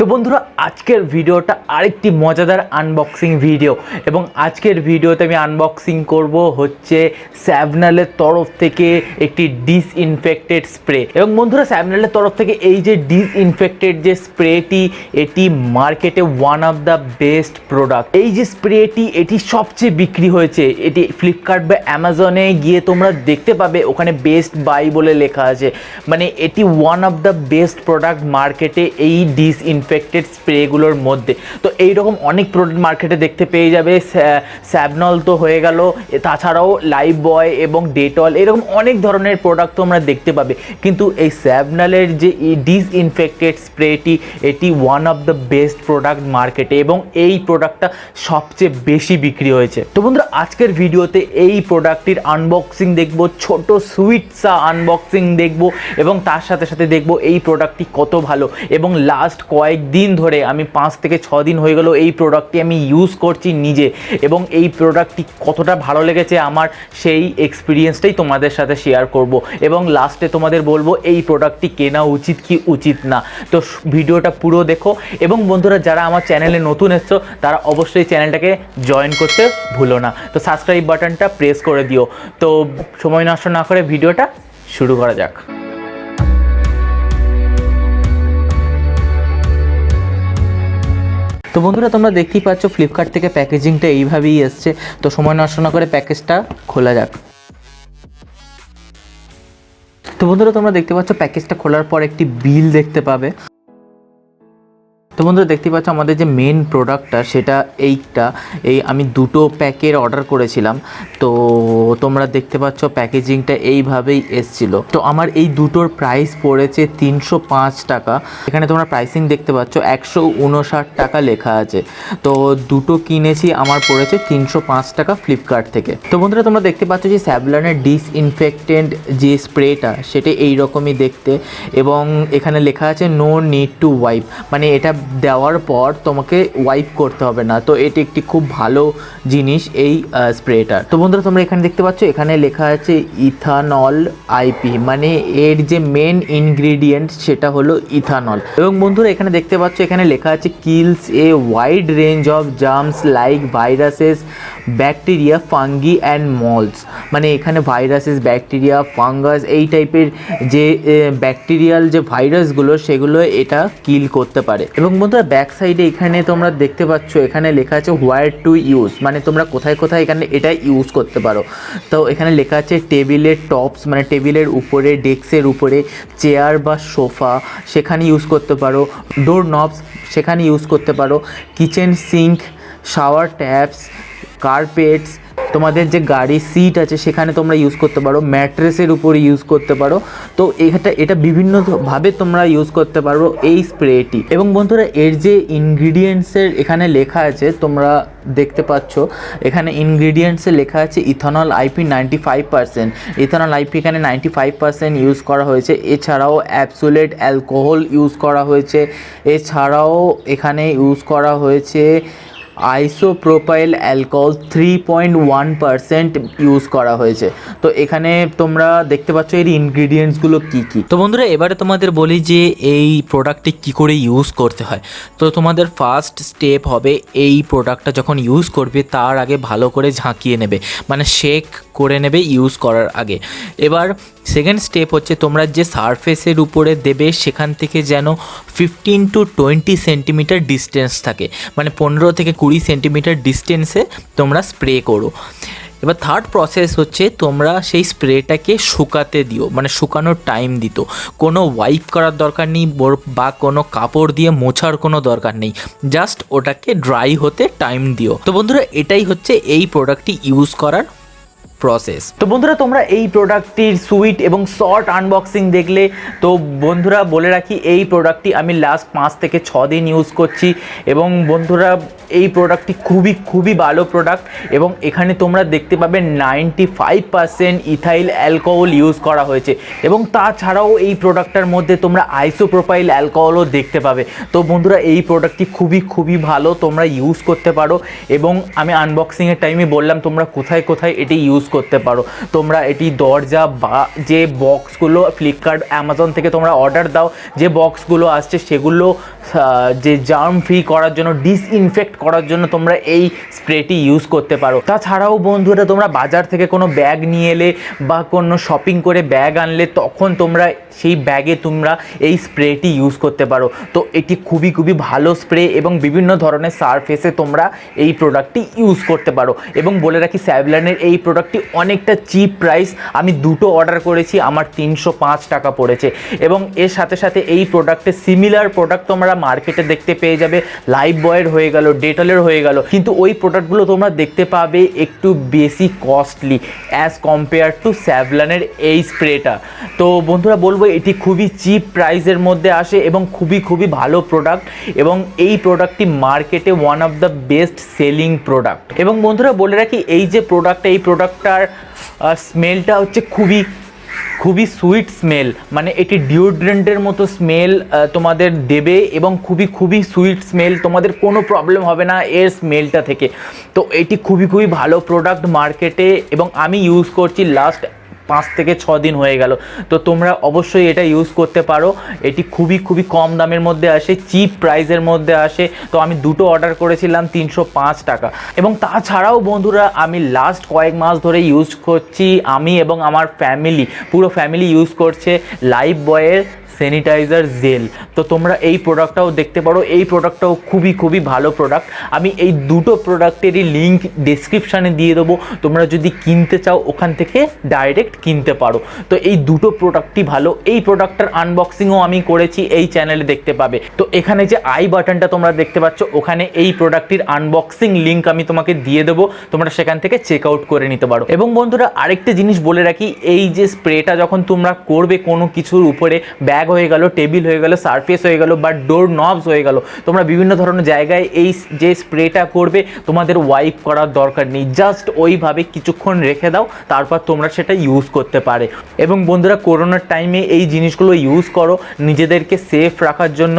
তো বন্ধুরা আজকের ভিডিওটা আরেকটি মজাদার আনবক্সিং ভিডিও এবং আজকের ভিডিওতে আমি আনবক্সিং করব হচ্ছে স্যাভলনের তরফ থেকে একটি ডিসইনফেক্টেড স্প্রে। এবং বন্ধুরা স্যাভলনের তরফ থেকে এই যে ডিসইনফেক্টেড যে স্প্রেটি, এটি মার্কেটে one of the best product. এই যে স্প্রেটি এটি সবচেয়ে বিক্রি হয়েছে। এটি ফ্লিপকার্ট বা অ্যামাজনে গিয়ে তোমরা দেখতে পাবে, ওখানে বেস্ট বাই বলে লেখা আছে। মানে এটি one of the best product মার্কেটে এই ডিসইনফেক্টেড স্প্রেগুলোর মধ্যে। তো এইরকম অনেক প্রোডাক্ট মার্কেটে দেখতে পেয়ে যাবে। স্যাভলন তো হয়ে গেল, তাছাড়াও লাইফ বয় এবং ডেটল, এরকম অনেক ধরনের প্রোডাক্ট তোমরা দেখতে পাবে। কিন্তু এই স্যাভলনের যে ডিসইনফেক্টেড স্প্রেটি, এটি one of the best product মার্কেটে এবং এই প্রোডাক্টটা সবচেয়ে বেশি বিক্রি হয়েছে। তো বন্ধুরা আজকের ভিডিওতে এই প্রোডাক্টটির আনবক্সিং দেখব, ছোট সুইটসা আনবক্সিং দেখব এবং তার সাথে সাথে দেখব এই প্রোডাক্টটি কত ভালো। এবং লাস্ট কয়েকদিন ধরে, আমি 5 থেকে 6 দিন হয়ে গেল এই প্রোডাক্টটি আমি ইউজ করছি নিজে, এবং এই প্রোডাক্টটি কতটা ভালো লেগেছে আমার সেই এক্সপিরিয়েন্সটাই তোমাদের সাথে শেয়ার করব এবং লাস্টে তোমাদের বলবো এই প্রোডাক্টটি কেনা উচিত কি উচিত না। তো ভিডিওটা পুরো দেখো এবং বন্ধুরা যারা আমার চ্যানেলে নতুন এসছো তারা অবশ্যই চ্যানেলটাকে জয়েন করতে ভুলো না। তো সাবস্ক্রাইব বাটনটা প্রেস করে দিও। তো সময় নষ্ট না করে ভিডিওটা শুরু করা যাক। তো বন্ধুরা তোমরা দেখতেই পাচ্ছ ফ্লিপকার্ট থেকে প্যাকেজিংটা এইভাবেই এসছে। তো সময় নষ্ট না করে প্যাকেজটা খোলা যাক। তো বন্ধুরা তোমরা দেখতে পাচ্ছ প্যাকেজটা খোলার পর একটি বিল দেখতে পাবে। তো বন্ধুরা দেখতে পাচ্ছ আমাদের যে মেন প্রোডাক্টটা সেটা এই আমি দুটো প্যাকের অর্ডার করেছিলাম। তো তোমরা দেখতে পাচ্ছ প্যাকেজিংটা এইভাবেই এসছিল। তো আমার এই দুটোর প্রাইস পড়েছে 305 টাকা। এখানে তোমরা প্রাইসিং দেখতে পাচ্ছ 159 টাকা লেখা আছে। তো দুটো কিনেছি, আমার পড়েছে 305 টাকা ফ্লিপকার্ট থেকে। তো বন্ধুরা তোমরা দেখতে পাচ্ছ যে স্যাভলনের ডিসইনফেক্টেন্ট যে স্প্রেটা সেটা এইরকমই দেখতে, এবং এখানে লেখা আছে নো নিড টু ওয়াইপ, মানে এটা দেওয়ার পর তোমাকে ওয়াইপ করতে হবে না। তো এটি একটি খুব ভালো জিনিস এই স্প্রেটার। তো বন্ধুরা তোমরা এখানে দেখতে পাচ্ছ এখানে লেখা আছে ইথানল আইপি, মানে এর যে মেন ইনগ্রেডিয়েন্ট সেটা হলো ইথানল। এবং বন্ধুরা এখানে দেখতে পাচ্ছ এখানে লেখা আছে kills a wide range of germs like viruses, bacteria, fungi and malls. মানে এখানে ভাইরাসেস, ব্যাকটেরিয়া, ফাঙ্গাস, এই টাইপের যে ব্যাকটেরিয়াল যে ভাইরাসগুলো সেগুলো এটা কিল করতে পারে। এবং বন্ধুরা ব্যাক সাইডে এখানে তোমরা দেখতে পাচ্ছ এখানে লেখা আছে হোয়ার টু ইউজ, মানে তোমরা কোথায় কোথায় এখানে এটা ইউজ করতে পারো। তো এখানে লেখা আছে টেবিলের টপস, মানে টেবিলের উপরে, ডেস্কের উপরে, চেয়ার বা সোফা সেখানে ইউজ করতে পারো, ডোর নবস সেখানে ইউজ করতে পারো, কিচেন সিঙ্ক, শাওয়ার ট্যাপস, কার্পেটস, তোমাদের যে গাড়ির সিট আছে সেখানে তোমরা ইউজ করতে পারো, ম্যাট্রেসের উপরে ইউজ করতে পারো। তো এটা বিভিন্নভাবে তোমরা ইউজ করতে পারো এই স্প্রেটি। এবং বন্ধুরা এর যে ইনগ্রিডিয়েন্টসের এখানে লেখা আছে তোমরা দেখতে পাচ্ছ এখানে ইনগ্রিডিয়েন্টসে লেখা আছে ইথানল আইপি 95%। ইথানল আইপি এখানে 95% ইউজ করা হয়েছে। এছাড়াও অ্যাবসোলেট অ্যালকোহল ইউজ করা হয়েছে। এছাড়াও এখানে ইউজ করা হয়েছে আইসোপ্রোপাইল অ্যালকোহল 3.1% ইউজ করা হয়েছে। তো এখানে তোমরা দেখতে পাচ্ছ এর ইনগ্রিডিয়েন্টসগুলো কী কী। তো বন্ধুরা এবারে তোমাদের বলি যে এই প্রোডাক্টটি কী করে ইউজ করতে হয়। তো তোমাদের ফার্স্ট স্টেপ হবে এই প্রোডাক্টটা যখন ইউজ করবে তার আগে ভালো করে ঝাঁকিয়ে নেবে, মানে শেক করে নেবে ইউজ করার আগে। এবার সেকেন্ড স্টেপ হচ্ছে তোমরা যে সারফেসের উপরে দেবে সেখান থেকে যেন 15 to 20 সেন্টিমিটার ডিস্টেন্স থাকে, মানে 15 থেকে 20 সেন্টিমিটার ডিস্টেন্সে তোমরা স্প্রে করো। এবার থার্ড প্রসেস হচ্ছে তোমরা সেই স্প্রেটাকে শুকাতে দিও, মানে শুকানোর টাইম দিত। কোনো ওয়াইপ করার দরকার নেই বা কোনো কাপড় দিয়ে মোছার কোনো দরকার নেই, জাস্ট ওটাকে ড্রাই হতে টাইম দিও। তো বন্ধুরা এটাই হচ্ছে এই প্রোডাক্টটি ইউজ করার প্রসেস। তো বন্ধুরা তোমরা এই প্রোডাক্টটির সুইট এবং শর্ট আনবক্সিং দেখলে। তো বন্ধুরা বলে রাখি এই প্রোডাক্টটি আমি লাস্ট 5 থেকে 6 দিন ইউজ করছি এবং বন্ধুরা এই প্রোডাক্টটি খুবই ভালো প্রোডাক্ট। এবং এখানে তোমরা দেখতে পাবে 95% ইথাইল অ্যালকোহল ইউজ করা হয়েছে এবং তাছাড়াও এই প্রোডাক্টটার মধ্যে তোমরা আইসোপ্রোপাইল অ্যালকোহলও দেখতে পাবে। তো বন্ধুরা এই প্রোডাক্টটি খুবই ভালো, তোমরা ইউজ করতে পারো। এবং আমি আনবক্সিংয়ের টাইমে বললাম তোমরা কোথায় কোথায় এটি ইউজ করতে পারো। তোমরা এটি দরজা বা যে বক্সগুলো ফ্লিপকার্ট অ্যামাজন থেকে তোমরা অর্ডার দাও, যে বক্সগুলো আসছে সেগুলো যে জার্ম ফ্রি করার জন্য, ডিসইনফেক্ট করার জন্য তোমরা এই স্প্রেটি ইউজ করতে পারো। তাছাড়াও বন্ধুরা তোমরা বাজার থেকে কোনো ব্যাগ নিয়ে এলে বা কোনো শপিং করে ব্যাগ আনলে তখন তোমরা সেই ব্যাগে তোমরা এই স্প্রেটি ইউজ করতে পারো। তো এটি খুবই খুবই ভালো স্প্রে এবং বিভিন্ন ধরনের সারফেসে তোমরা এই প্রোডাক্টটি ইউজ করতে পারো। এবং বলে রাখি স্যাভলনের এই প্রোডাক্টটি অনেকটা চিপ প্রাইস, আমি দুটো অর্ডার করেছি, আমার 305 টাকা পড়েছে। এবং এর সাথে সাথে এই প্রোডাক্টের সিমিলার প্রোডাক্ট তোমরা মার্কেটে দেখতে পেয়ে যাবে, লাইফ বয়ের হয়ে গেল, ডেটলের হয়ে গেল, কিন্তু ওই প্রোডাক্টগুলো তোমরা দেখতে পাবে একটু বেশি কস্টলি অ্যাজ কম্পেয়ার টু স্যাভলনের এই স্প্রেটা। তো বন্ধুরা বলবো এটি খুবই চিপ প্রাইসের মধ্যে আসে এবং খুবই খুবই ভালো প্রোডাক্ট, এবং এই প্রোডাক্টটি মার্কেটে one of the best selling product. এবং বন্ধুরা বলে রাখি এই যে প্রোডাক্টটা, এই প্রোডাক্টটার স্মেলটা হচ্ছে খুবই সুইট স্মেল, মানে এটি ডিওড্রেন্টের মতো স্মেল তোমাদের দেবে এবং খুবই সুইট স্মেল, তোমাদের কোনো প্রবলেম হবে না এর স্মেলটা থেকে। তো এটি খুবই ভালো প্রোডাক্ট মার্কেটে, এবং আমি ইউজ করছি লাস্ট 5 থেকে 6 দিন হয়ে গেল। তো তোমরা অবশ্যই এটা ইউজ করতে পারো। এটি খুবই কম দামের মধ্যে আসে, চিপ প্রাইসের মধ্যে আসে। তো আমি দুটো অর্ডার করেছিলাম 305 টাকা। এবং তাছাড়াও বন্ধুরা আমি লাস্ট কয়েক মাস ধরে ইউজ করছি, আমি এবং আমার ফ্যামিলি, পুরো ফ্যামিলি ইউজ করছে লাইফ বয়ের স্যানিটাইজার জেল। তো তোমরা এই প্রোডাক্টটাও দেখতে পারো, এই প্রোডাক্টটাও খুবই ভালো প্রোডাক্ট। আমি এই দুটো প্রোডাক্টেরই লিঙ্ক ডেসক্রিপশানে দিয়ে দেবো, তোমরা যদি কিনতে চাও ওখান থেকে ডাইরেক্ট কিনতে পারো। তো এই দুটো প্রোডাক্টই ভালো। এই প্রোডাক্টটার আনবক্সিংও আমি করেছি, এই চ্যানেলে দেখতে পাবে। তো এখানে যে আই বাটনটা তোমরা দেখতে পাচ্ছ, ওখানে এই প্রোডাক্টটির আনবক্সিং লিঙ্ক আমি তোমাকে দিয়ে দেবো, তোমরা সেখান থেকে চেক আউট করে নিতে পারো। এবং বন্ধুরা আরেকটা জিনিস বলে রাখি, এই যে স্প্রেটা যখন তোমরা করবে কোনো কিছুর উপরে, ব্যাগ হয়ে গেল, টেবিল হয়ে গেল, সারফেস হয়ে গেল, বা ডোর নবস হয়ে গেল, তোমরা বিভিন্ন ধরনের জায়গায় এই যে স্প্রেটা করবে তোমাদের ওয়াইপ করার দরকার নেই, জাস্ট ওইভাবে কিছুক্ষণ রেখে দাও, তারপর তোমরা সেটা ইউজ করতে পারে। এবং বন্ধুরা করোনার টাইমে এই জিনিসগুলো ইউজ করো নিজেদেরকে সেফ রাখার জন্য।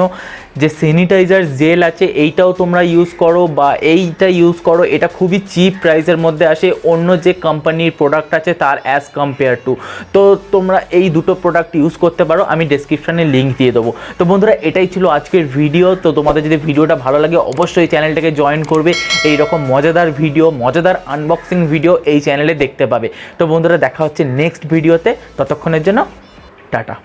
যে স্যানিটাইজার জেল আছে এইটাও তোমরা ইউজ করো, বা এইটা ইউজ করো, এটা খুবই চিপ প্রাইসের মধ্যে আসে অন্য যে কোম্পানির প্রোডাক্ট আছে তার অ্যাজ কম্পেয়ার টু। তো তোমরা এই দুটো প্রোডাক্ট ইউজ করতে পারো, আমি ডেসক্রিপশানে লিঙ্ক দিয়ে দেবো। তো বন্ধুরা এটাই ছিল আজকের ভিডিও। তো তোমাদের যদি ভিডিওটা ভালো লাগে অবশ্যই চ্যানেলটাকে জয়েন করবে, এই রকম মজাদার ভিডিও, মজাদার আনবক্সিং ভিডিও এই চ্যানেলে দেখতে পাবে। তো বন্ধুরা দেখা হচ্ছে নেক্সট ভিডিওতে, ততক্ষণের জন্য টাটা।